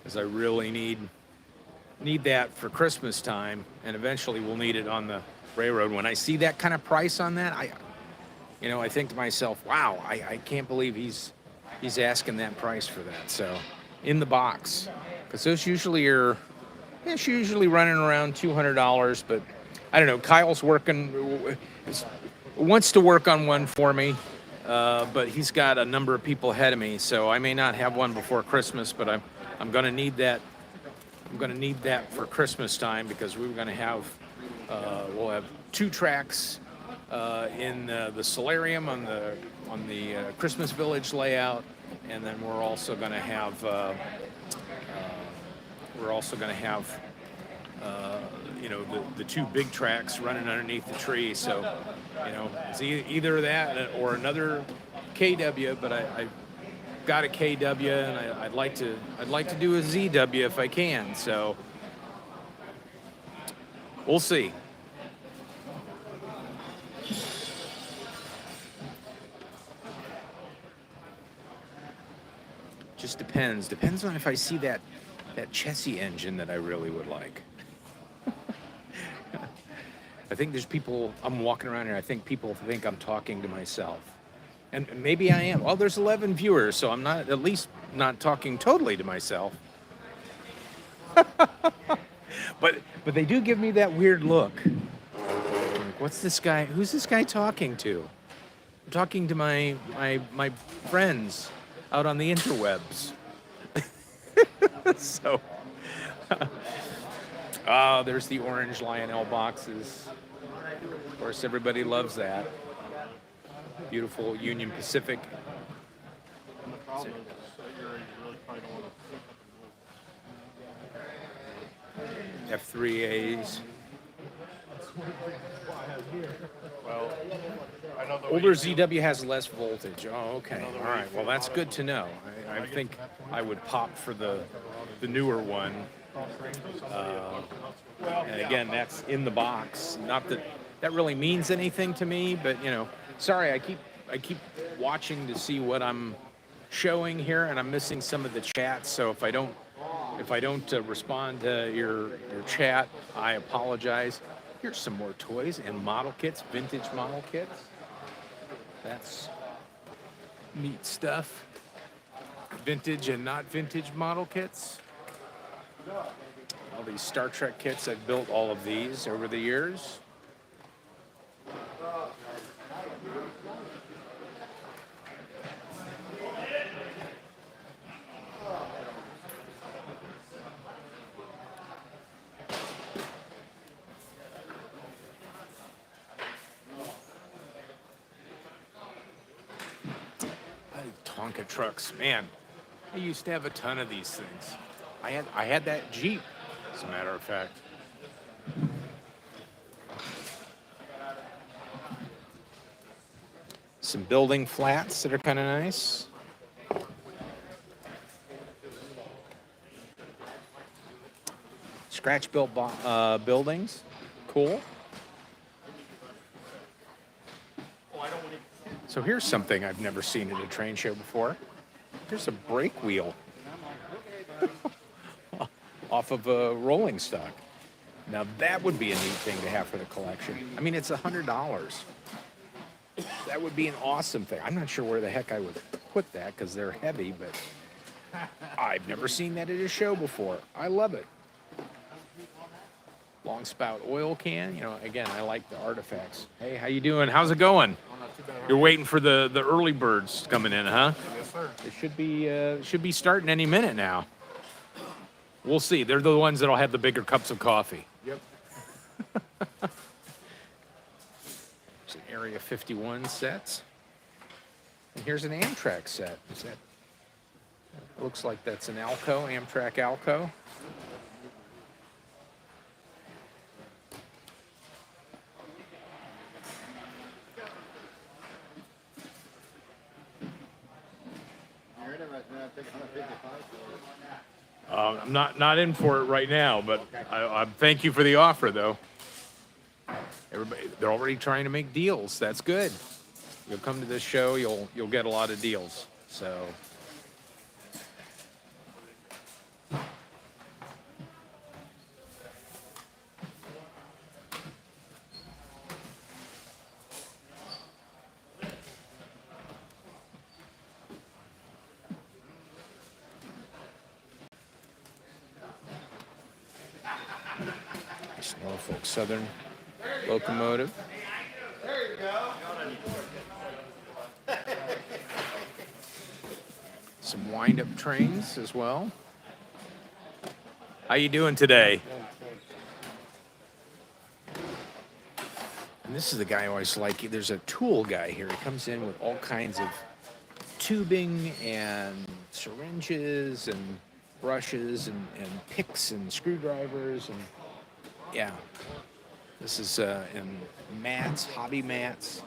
because I really need that for Christmas time, and eventually we'll need it on the railroad. When I see that kind of price on that, I think to myself, wow, I can't believe he's he's asking that price for that. So in the box, because those usually are, it's usually running around $200. But I don't know. Kyle's wants to work on one for me, but he's got a number of people ahead of me, so I may not have one before Christmas. But I'm going to need that. I'm going to need that for Christmas time, because we're going to have we'll have 2 tracks in the solarium on the Christmas Village layout, and then we're also going to have the 2 big tracks running underneath the tree. So it's either that or another KW, but I got a KW, and I'd like to do a ZW if I can. So we'll see. Just depends. Depends on if I see that Chessie engine that I really would like. I think there's people, I'm walking around here, I think people think I'm talking to myself. And maybe I am. Well, there's 11 viewers, so I'm not, at least not talking totally to myself. But they do give me that weird look. Like, what's this guy? Who's this guy talking to? I'm talking to my friends out on the interwebs. So, there's the orange Lionel boxes. Of course, everybody loves that. Beautiful Union Pacific. F3As. Older ZW has less voltage. Oh, okay. All right. Well, that's good to know. I think I would pop for the newer one. And again, that's in the box. Not that that really means anything to me, but sorry, I keep watching to see what I'm showing here, and I'm missing some of the chat. So if I don't respond to your chat, I apologize. Here's some more toys and model kits, vintage model kits. That's neat stuff. Vintage and not vintage model kits. All these Star Trek kits, I've built all of these over the years. Tonka trucks, man. I used to have a ton of these things. I had that Jeep, as a matter of fact. Some building flats that are kind of nice. Scratch built buildings, cool. So here's something I've never seen at a train show before. Here's a brake wheel off of a rolling stock. Now that would be a neat thing to have for the collection. I mean, it's $100. That would be an awesome thing. I'm not sure where the heck I would put that because they're heavy, but I've never seen that at a show before. I love it. Long spout oil can. Again, I like the artifacts. Hey, how you doing? How's it going? You're waiting for the early birds coming in, huh? Yes, sir. It should be starting any minute now. We'll see. They're the ones that'll have the bigger cups of coffee. Yep. It's an Area 51 set. And here's an Amtrak set. Looks like that's an Alco, Amtrak Alco. I'm not in for it right now, but I thank you for the offer, though. They're already trying to make deals. That's good. You'll come to this show, you'll get a lot of deals. So. Nice Norfolk Southern locomotive. Some wind-up trains as well. How you doing today? And this is the guy I always like. There's a tool guy here. He comes in with all kinds of tubing and syringes and brushes and picks and screwdrivers and yeah. This is and mats, hobby mats.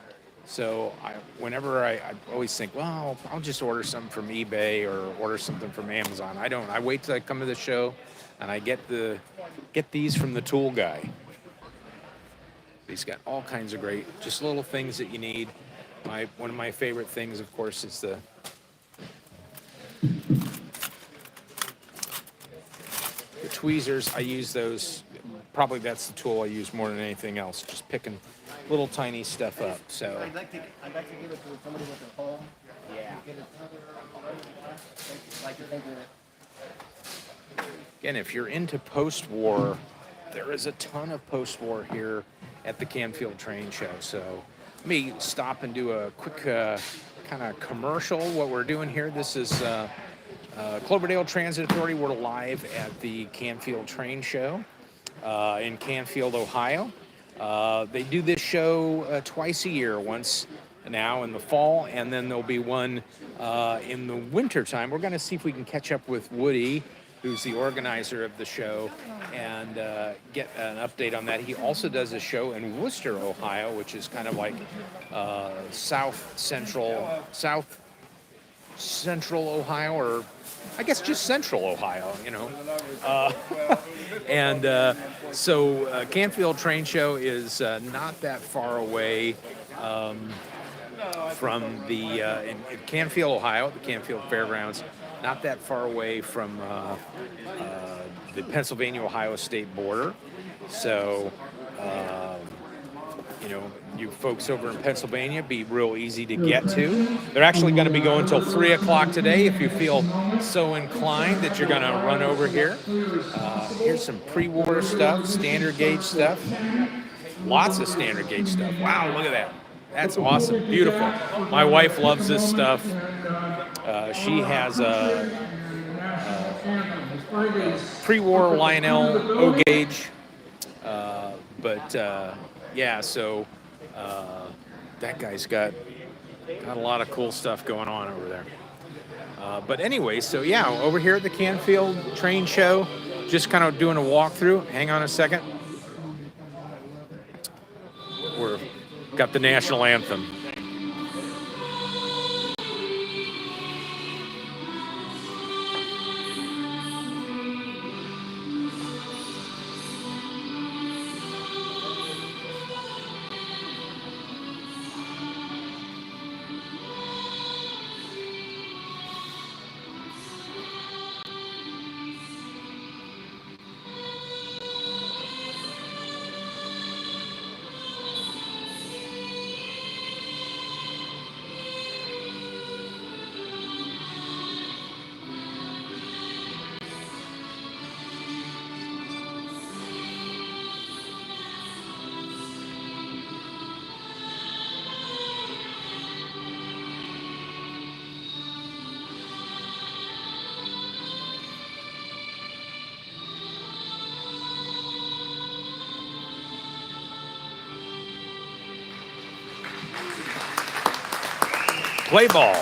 So whenever I always think, well, I'll just order something from eBay or order something from Amazon. I don't. I wait till I come to the show, and I get these from the tool guy. He's got all kinds of great, just little things that you need. One of my favorite things, of course, is the tweezers. I use those. Probably that's the tool I use more than anything else. Just picking little tiny stuff up. So. I'd like to give it to somebody with a home. Yeah. Again, if you're into post-war, there is a ton of post-war here at the Canfield Train Show. So let me stop and do a quick kind of commercial. What we're doing here, this is Cloverdale Transit Authority. We're live at the Canfield Train Show in Canfield, Ohio. They do this show twice a year, once now in the fall, and then there'll be one in the winter time. We're going to see if we can catch up with Woody, who's the organizer of the show, and get an update on that. He also does a show in Worcester, Ohio, which is kind of like south central Ohio, or I guess just central Ohio, you know. And so Canfield Train Show is not that far away from the in Canfield, Ohio, the Canfield Fairgrounds, not that far away from the Pennsylvania-Ohio state border. So, you know, you folks over in Pennsylvania, be real easy to get to. They're actually going to be going till 3 o'clock today if you feel so inclined that you're going to run over here. Here's some pre-war stuff, standard gauge stuff. Lots of standard gauge stuff. Wow, look at that. That's awesome. Beautiful. My wife loves this stuff. She has a pre-war Lionel O-gauge. Yeah, so that guy's got a lot of cool stuff going on over there. But anyway, so yeah, over here at the Canfield Train Show, just kind of doing a walkthrough. Hang on a second. We're got the national anthem. Play ball.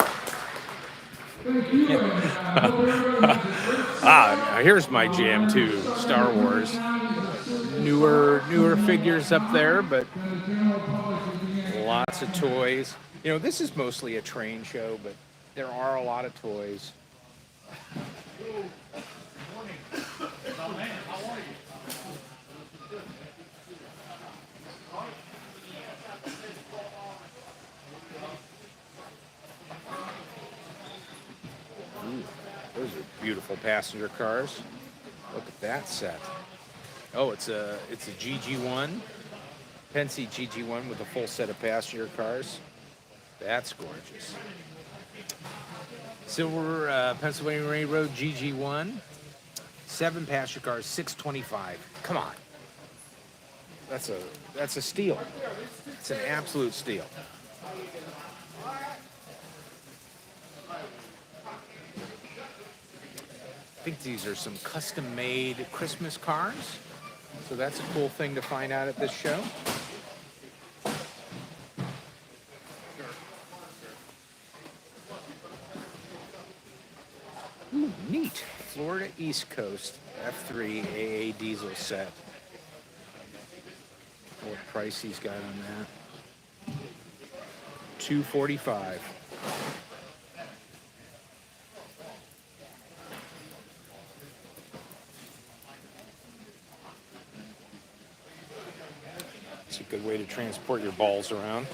Here's my jam too. Star Wars. Newer figures up there, but lots of toys. You know, this is mostly a train show, but there are a lot of toys. Those are beautiful passenger cars. Look at that set. Oh, it's a GG1, Pennsy GG1 with a full set of passenger cars. That's gorgeous. Silver Pennsylvania Railroad GG1, 7 passenger cars, $625. Come on. that's a steal. It's an absolute steal. I think these are some custom-made Christmas cars. So that's a cool thing to find out at this show. Ooh, neat. Florida East Coast F3 AA diesel set. What price he's got on that? $245. It's a good way to transport your balls around.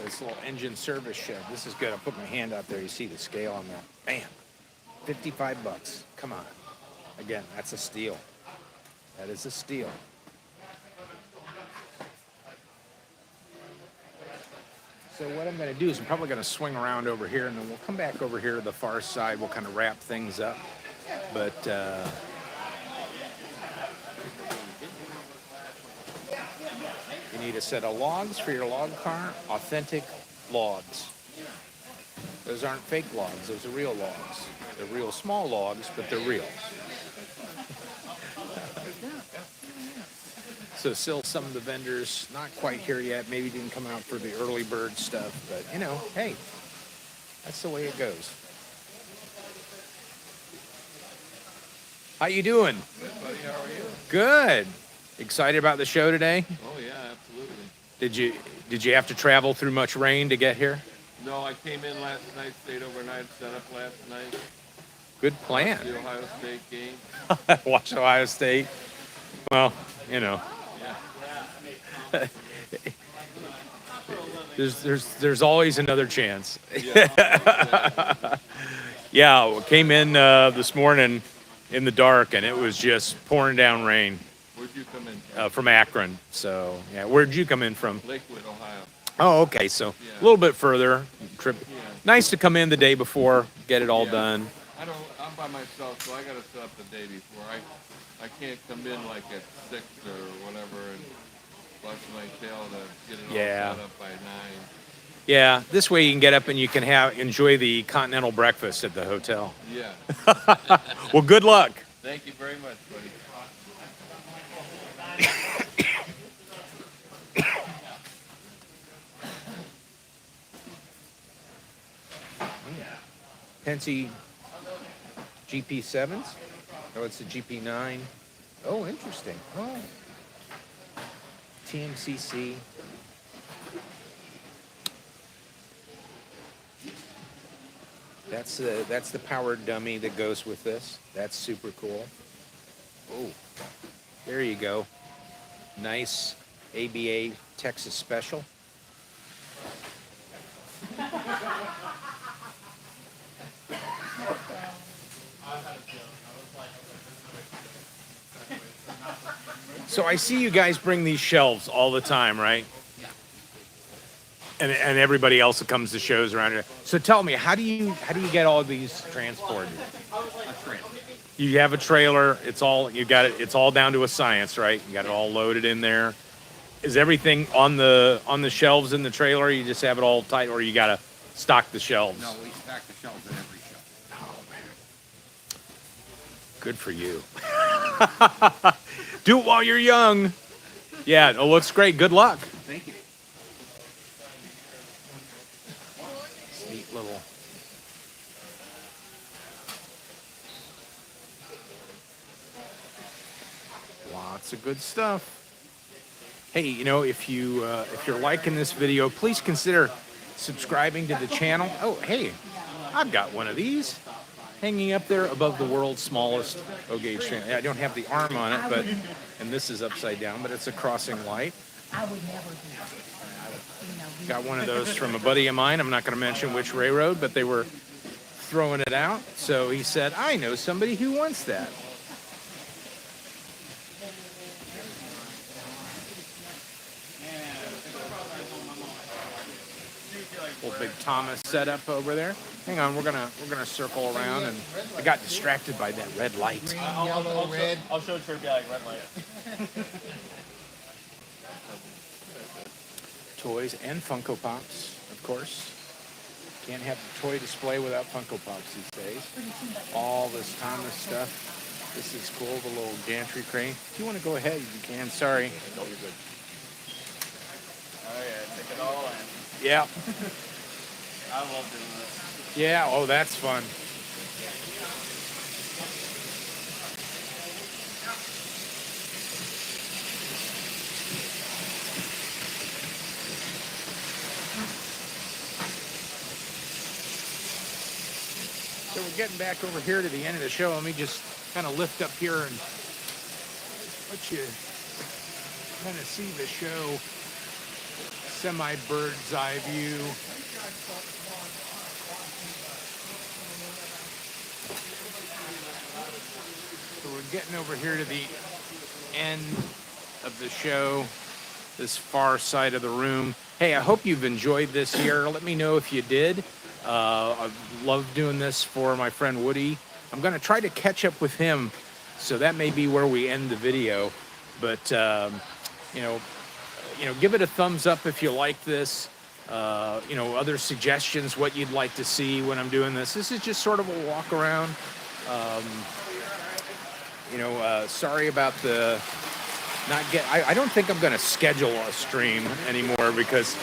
This little engine service shed. This is good. I'll put my hand out there. You see the scale on that. Bam. 55 bucks. Come on. Again, that's a steal. That is a steal. So what I'm going to do is I'm probably going to swing around over here, and then we'll come back over here to the far side. We'll kind of wrap things up. But you need a set of logs for your log car. Authentic logs. Those aren't fake logs. Those are real logs. They're real small logs, but they're real. So still some of the vendors not quite here yet. Maybe didn't come out for the early bird stuff, but you know, hey, that's the way it goes. How you doing? Good, buddy. How are you? Good. Excited about the show today? Oh yeah, absolutely. Did you have to travel through much rain to get here? No, I came in last night, stayed overnight, set up last night. Good plan. The Ohio State game. Watch Ohio State. Well, you know. Yeah. There's always another chance. Yeah. Yeah, we came in this morning in the dark, and it was just pouring down rain Where'd you come in? from Akron. So, yeah, where'd you come in from? Lakewood, Ohio. Oh, okay, so Yeah. a little bit further. Trip. Yeah. Nice to come in the day before, get it all Yeah. done. I'm by myself, so I gotta set up the day before. I can't come in like at 6 or whatever and bust my tail to get it all Yeah. set up by 9. Yeah, this way you can get up and you can enjoy the continental breakfast at the hotel. Yeah. Well, good luck. Thank you very much, buddy. Pensy GP7s. Oh, it's a GP9. Oh, interesting. Oh. TMCC. That's the powered dummy that goes with this. That's super cool. Oh, there you go. Nice ABA Texas Special. So I see you guys bring these shelves all the time, right? And everybody else that comes to shows around here. So tell me, how do you get all these transported? You have a trailer. It's all you got it. It's all down to a science, right? You got it all loaded in there. Is everything on the shelves in the trailer? You just have it all tight, or you got to stock the shelves? No, we stack the shelves in every shelf. Oh man, good for you. Do it while you're young. Yeah. Oh, looks great. Good luck. Thank you. Neat little. Lots of good stuff. Hey, you know, if you're liking this video, please consider subscribing to the channel. Oh, hey, I've got one of these hanging up there above the world's smallest O-gauge fan. I don't have the arm on it, but and this is upside down, but it's a crossing light. I would never do that. Got one of those from a buddy of mine. I'm not going to mention which railroad, but they were throwing it out. So he said, I know somebody who wants that. Little big Thomas setup over there. Hang on, we're gonna circle around, and I got distracted by that red light. Green, yellow, red. I'll show Trivia like red light. Toys and Funko Pops, of course. Can't have a toy display without Funko Pops these days. All this Thomas stuff. This is cool, the little gantry crane. If you want to go ahead, you can. Sorry. No, you're good. Oh yeah, take it all in. Yeah. I love doing this. Yeah, oh, that's fun. So we're getting back over here to the end of the show. Let me just kind of lift up here and let you kind of see the show semi-bird's eye view. So we're getting over here to the end of the show, this far side of the room. Hey, I hope you've enjoyed this here. Let me know if you did. I love doing this for my friend Woody. I'm going to try to catch up with him, so that may be where we end the video. But you know, give it a thumbs up if you like this. Other suggestions, what you'd like to see when I'm doing this. This is just sort of a walk around. Sorry about the not get. I don't think I'm going to schedule a stream anymore because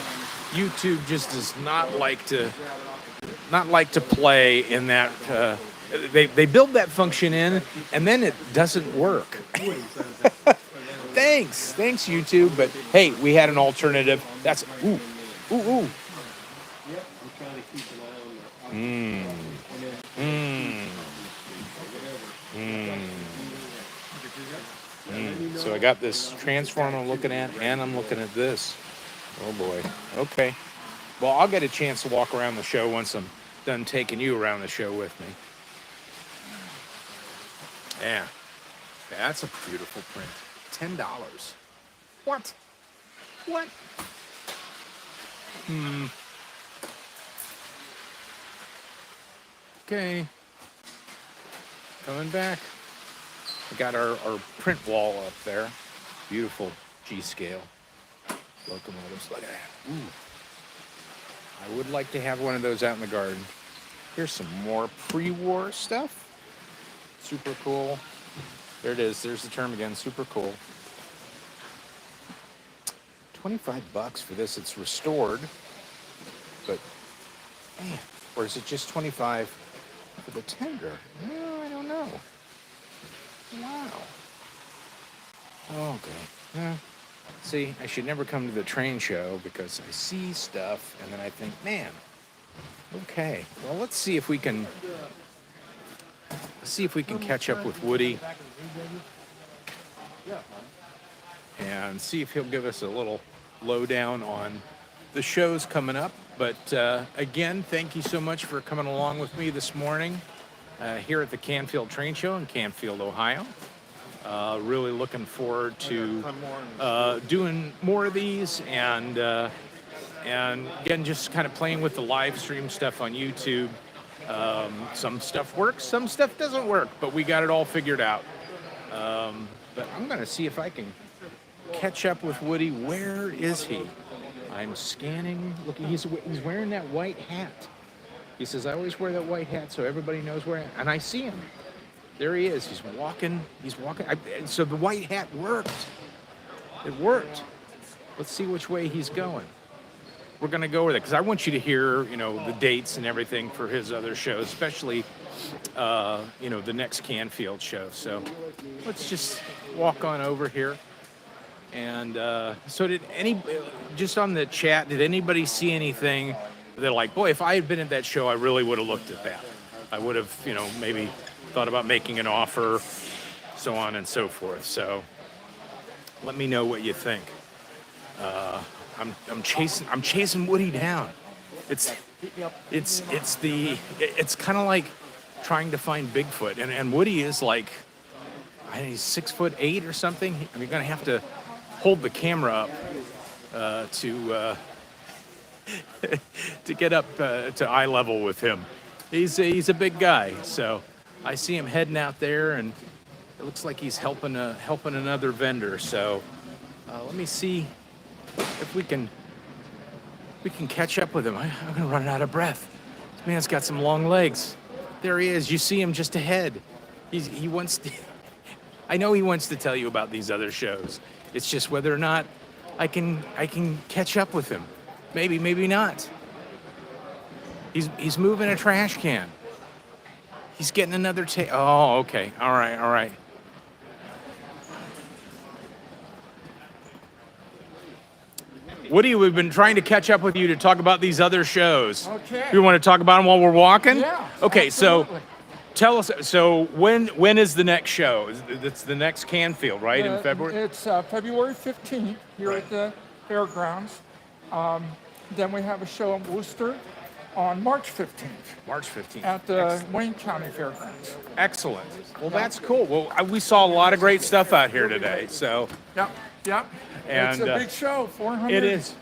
YouTube just does not like to play in that. They build that function in, and then it doesn't work. Thanks YouTube. But hey, we had an alternative. That's ooh. So I got this transformer I'm looking at, and I'm looking at this. Oh boy. Okay. Well, I'll get a chance to walk around the show once I'm done taking you around the show with me. Yeah. That's a beautiful print. $10. What? Okay. Coming back. We got our print wall up there. Beautiful G-scale locomotives. Look at that. Ooh. I would like to have one of those out in the garden. Here's some more pre-war stuff. Super cool. There it is. There's the term again. Super cool. $25 for this. It's restored. But, man, or is it just $25 for the tender? No, I don't know. Wow. Okay. Yeah. See, I should never come to the train show because I see stuff and then I think, man, okay. Well, let's see if we can catch up with Woody and see if he'll give us a little lowdown on the shows coming up. But again, thank you so much for coming along with me this morning here at the Canfield Train Show in Canfield, Ohio. Really looking forward to doing more of these and again, just kind of playing with the live stream stuff on YouTube. Some stuff works, some stuff doesn't work, but we got it all figured out. But I'm going to see if I can catch up with Woody. Where is he? I'm scanning. Look, he's wearing that white hat. He says, I always wear that white hat so everybody knows where I am. And I see him. There he is. He's walking. So the white hat worked. It worked. Let's see which way he's going. We're going to go with it because I want you to hear, the dates and everything for his other shows, especially, the next Canfield show. So let's just walk on over here. And so just on the chat, did anybody see anything? They're like, boy, if I had been at that show, I really would have looked at that. I would have, maybe thought about making an offer, so on and so forth. So let me know what you think. I'm chasing Woody down. It's kind of like trying to find Bigfoot, and Woody is like, I think he's 6'8" or something. You're gonna have to hold the camera up to to get up to eye level with him. He's a big guy, so I see him heading out there, and it looks like he's helping another vendor. So let me see if we can catch up with him. I'm gonna run out of breath. This man's got some long legs. There he is. You see him just ahead. He wants to. I know he wants to tell you about these other shows. It's just whether or not I can catch up with him. Maybe, maybe not. He's moving a trash can. He's getting another Oh, okay. All right, all right. Woody, we've been trying to catch up with you to talk about these other shows. Okay. You want to talk about them while we're walking? Yeah, Okay, absolutely. so tell us. So when is the next show? It's the next Canfield, right? In February. It's February 15th here at the fairgrounds. Then we have a show in Worcester on March 15th March 15th. at the Wayne County Fairgrounds. Excellent. Well, that's cool. Well, we saw a lot of great stuff out here today. So Yep, yep. It's And, a big show, 400. it is.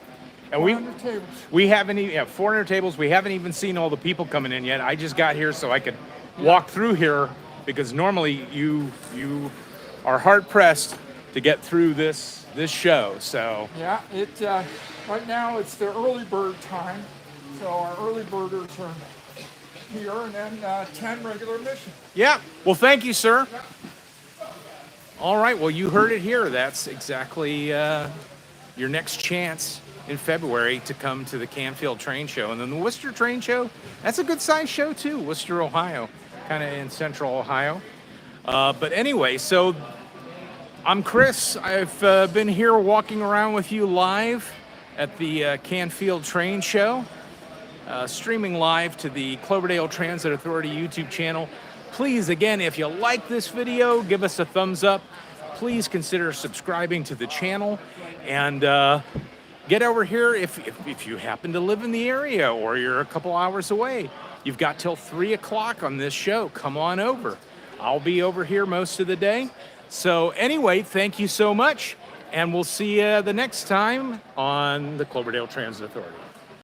And 400 tables. we haven't even 400 tables. We haven't even seen all the people coming in yet. I just got here so I could walk through here because normally you are hard pressed to get through this show. So Yeah, right now it's the early bird time, so our early birders are here, and then 10 regular admission. yeah. Well, thank you, sir. All right. Well, you heard it here. That's exactly your next chance in February to come to the Canfield Train Show. And then the Worcester Train Show, that's a good sized show too. Worcester, Ohio, kind of in central Ohio. But anyway, so I'm Chris. I've been here walking around with you live at the Canfield Train Show, streaming live to the Cloverdale Transit Authority YouTube channel. Please, again, if you like this video, give us a thumbs up. Please consider subscribing to the channel, and get over here if you happen to live in the area or you're a couple hours away. You've got till 3 o'clock on this show. Come on over. I'll be over here most of the day. So anyway, thank you so much, and we'll see you the next time on the Cloverdale Transit Authority.